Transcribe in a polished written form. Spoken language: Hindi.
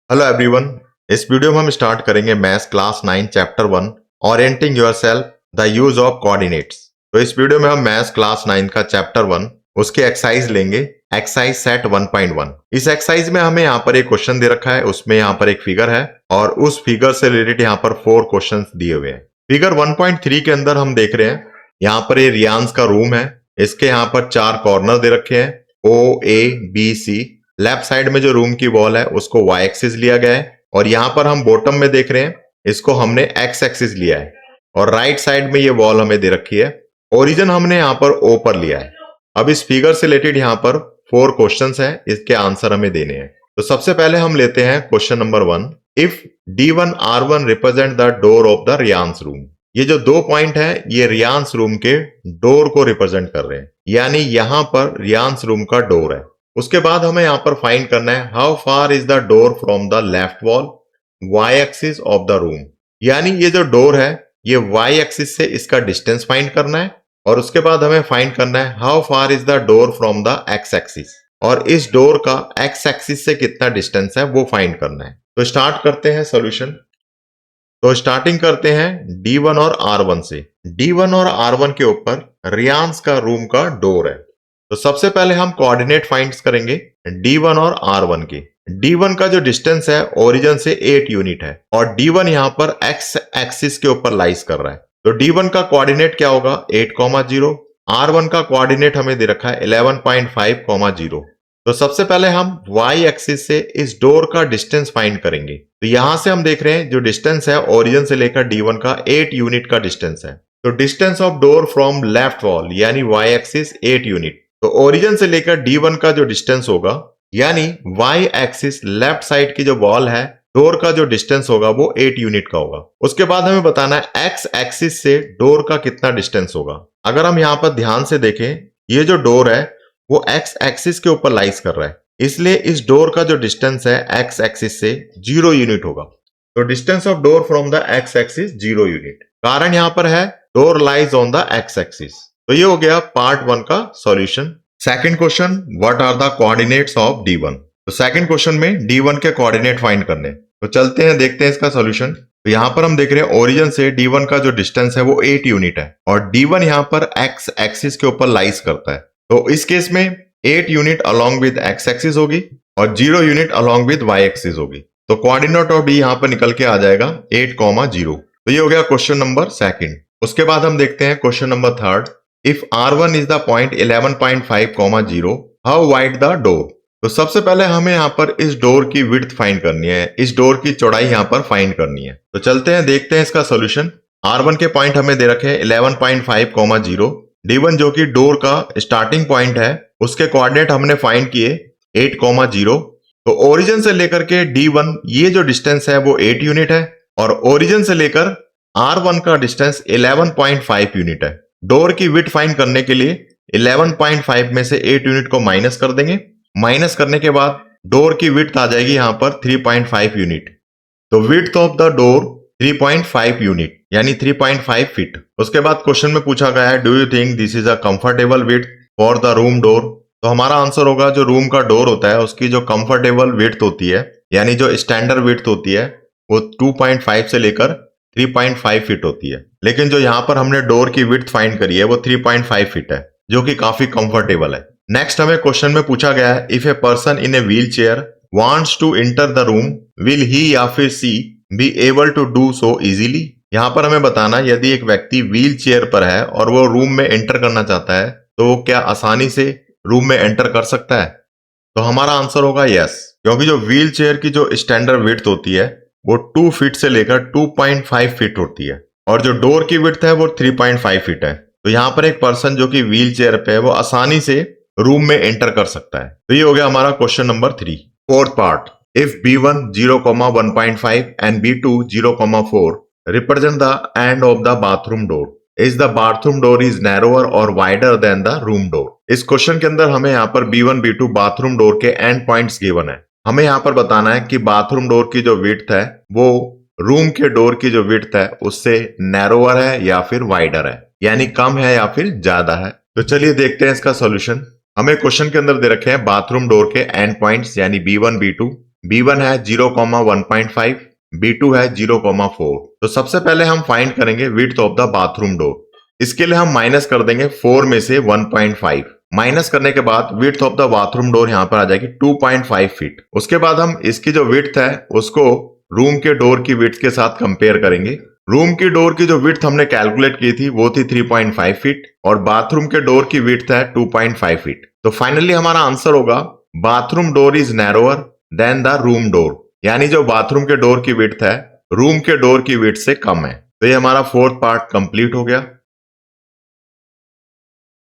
Hello everyone. इस वीडियो में हम स्टार्ट करेंगे maths class 9 chapter 1 orienting yourself the use of coordinates. तो इस वीडियो में हम मैथ्स क्लास 9 का चैप्टर 1 उसके एक्सरसाइज लेंगे, एक्सरसाइज सेट 1.1। इस एक्सरसाइज में हमें यहाँ पर एक क्वेश्चन दे रखा है, उसमें यहाँ पर एक फिगर है और उस फिगर से रिलेटेड यहाँ पर 4 क्वेश्चन दिए हुए हैं। फिगर 1.3 के अंदर हम देख रहे हैं यहाँ पर ये रियांस का रूम है। इसके यहाँ पर 4 कॉर्नर दे रखे हैं, O, A, B, C। Left side में जो रूम की वॉल है उसको y एक्सिस लिया गया है और यहाँ पर हम बॉटम में देख रहे हैं इसको हमने x एक्सिस लिया है और राइट साइड में ये वॉल हमें दे रखी है। ओरिजिन हमने यहाँ पर O पर लिया है। अब इस फिगर से रिलेटेड यहाँ पर 4 क्वेश्चंस हैं, इसके आंसर हमें देने हैं। तो सबसे पहले हम लेते हैं question number 1। If D1 R1 represent the door of the रियांस रूम। ये जो 2 पॉइंट है ये रियांस रूम के डोर को रिप्रेजेंट कर रहे हैं, यानी यहाँ पर रियांस रूम का डोर है। उसके बाद हमें यहाँ पर फाइंड करना है how far is the door from the left wall y axis of the room. यानी ये जो डोर है ये y एक्सिस से इसका डिस्टेंस फाइंड करना है और उसके बाद हमें फाइंड करना है how far is the door from the x axis, और इस डोर का x एक्सिस से कितना डिस्टेंस है वो फाइंड करना है। तो स्टार्ट करते हैं सॉल्यूशन। तो स्टार्टिंग करते हैं D1 और R1 से। D1 और R1 के ऊपर रियांस का रूम का डोर है। तो सबसे पहले हम कोऑर्डिनेट फाइंड करेंगे D1 और R1 के। D1 का जो डिस्टेंस है ओरिजिन से 8 यूनिट है और D1 यहाँ पर x एक्सिस के ऊपर लाइज कर रहा है। तो D1 का कोऑर्डिनेट क्या होगा 8,0। R1 का कोऑर्डिनेट हमें दे रखा है 11.5,0। तो सबसे पहले हम y एक्सिस से इस डोर का डिस्टेंस फाइंड करेंगे। तो यहां से हम देख रहे हैं जो डिस्टेंस है ओरिजिन से लेकर D1 का 8 यूनिट का डिस्टेंस है। तो distance of door from left wall यानी y एक्सिस 8 यूनिट। तो ओरिजिन से लेकर D1 का जो डिस्टेंस होगा यानी y एक्सिस लेफ्ट साइड की जो वॉल है डोर का जो डिस्टेंस होगा वो 8 यूनिट का होगा। उसके बाद हमें बताना है x एक्सिस से डोर का कितना डिस्टेंस होगा। अगर हम यहाँ पर ध्यान से देखें ये जो डोर है वो x एक्सिस के ऊपर लाइज कर रहा है, इसलिए इस डोर का जो डिस्टेंस है x एक्सिस से 0 यूनिट होगा। तो distance of door from the x axis 0 unit. कारण यहाँ पर है door lies on the x axis. तो ये हो गया पार्ट 1 का solution. Second question, what are the coordinates of D1। तो सेकंड क्वेश्चन में D1 के कोऑर्डिनेट फाइंड करने। तो चलते हैं देखते हैं इसका सॉल्यूशन। तो यहाँ पर हम देख रहे हैं ओरिजिन से D1 का जो डिस्टेंस है वो 8 यूनिट है और D1 यहाँ पर x एक्सिस के ऊपर लाइज करता है। तो इस केस में 8 unit along with x axis होगी और 0 unit along with y axis होगी। तो कोऑर्डिनेट ऑफ D यहाँ पर निकल के आ जाएगा 8,0। तो ये हो गया क्वेश्चन नंबर सेकंड। उसके बाद हम देखते हैं question number third. If R1 is the point 11.5,0 how wide the door. तो सबसे पहले हमें यहाँ पर इस डोर की विड्थ फाइंड करनी है, इस डोर की चौड़ाई यहाँ पर फाइंड करनी है। तो चलते हैं देखते हैं इसका सॉल्यूशन। R1 के पॉइंट हमें दे रखे हैं 11.5,0। D1 जो कि डोर का स्टार्टिंग पॉइंट है उसके कोऑर्डिनेट हमने फाइंड किए 8,0। तो ओरिजिन से लेकर के D1 ये जो डिस्टेंस है वो 8 यूनिट है और ओरिजिन से लेकर R1 का डिस्टेंस 11.5 यूनिट है। डोर की विड्थ फाइंड करने के लिए 11.5 में से 8 यूनिट को माइनस कर देंगे। माइनस करने के बाद डोर की विड्थ आ जाएगी यहाँ पर 3.5 यूनिट। तो width of the door 3.5 unit यानी 3.5 फीट। उसके बाद क्वेश्चन में पूछा गया है do you think this is a comfortable width for the room door. तो हमारा आंसर होगा जो रूम का डोर होता है उसकी जो कंफर्टेबल विड्थ होती है यानी जो स्टैंडर्ड विड्थ होती है वो 2.5 से लेकर 3.5 फीट होती है, लेकिन जो यहाँ पर हमने डोर की विड्थ फाइंड करी है वो 3.5 फीट है जो कि काफी कंफर्टेबल है। नेक्स्ट हमें क्वेश्चन में पूछा गया है if a person in a wheel chair wants to enter the room will he या फिर see be able to do so easily. यहाँ पर हमें बताना यदि एक व्यक्ति व्हील चेयर पर है और वो रूम में एंटर करना चाहता है तो वो क्या आसानी से रूम में एंटर कर सकता है। तो हमारा आंसर होगा यस, क्योंकि जो व्हील चेयर की जो स्टैंडर्ड विड्थ होती है वो 2 फीट से लेकर 2.5 फीट होती है और जो डोर की विड्थ है वो 3.5 फीट है। तो यहाँ पर एक पर्सन जो कि व्हील चेयर पे है वो आसानी से रूम में एंटर कर सकता है। तो ये हो गया हमारा question number 3। Fourth part, if B1 0,1.5 and B2 0,4 represent the end of the bathroom door, is the bathroom door is narrower और wider than the room door. इस क्वेश्चन के अंदर हमें यहाँ पर B1 B2 बाथरूम डोर के एंड पॉइंट्स गिवन है। हमें यहाँ पर बताना है कि बाथरूम डोर की जो विड्थ है वो रूम के डोर की जो विड्थ है उससे नैरोअर है या फिर वाइडर है, यानी कम है या फिर ज्यादा है। तो चलिए देखते हैं इसका सॉल्यूशन। हमें क्वेश्चन के अंदर दे रखे हैं बाथरूम डोर के एंड पॉइंट्स यानी B1 B2 B1 है 0,1.5, B2 है 0,4। तो सबसे पहले हम फाइंड करेंगे width of the bathroom door. इसके लिए हम माइनस कर देंगे 4 में से 1.5। माइनस करने के बाद width of the bathroom door यहां पर आ जाएगी 2.5 फीट। उसके बाद हम इसकी जो विड्थ है उसको रूम के डोर की विड्थ के साथ कंपेयर करेंगे। रूम की डोर की जो विड्थ हमने कैलकुलेट की थी वो थी 3.5 फीट और बाथरूम के डोर की विड्थ है 2.5 फीट। तो फाइनली हमारा आंसर होगा bathroom door is narrower than the room door, यानी जो बाथरूम के डोर की विड्थ है रूम के डोर की विड्थ से कम है। तो ये हमारा फोर्थ पार्ट कंप्लीट हो गया।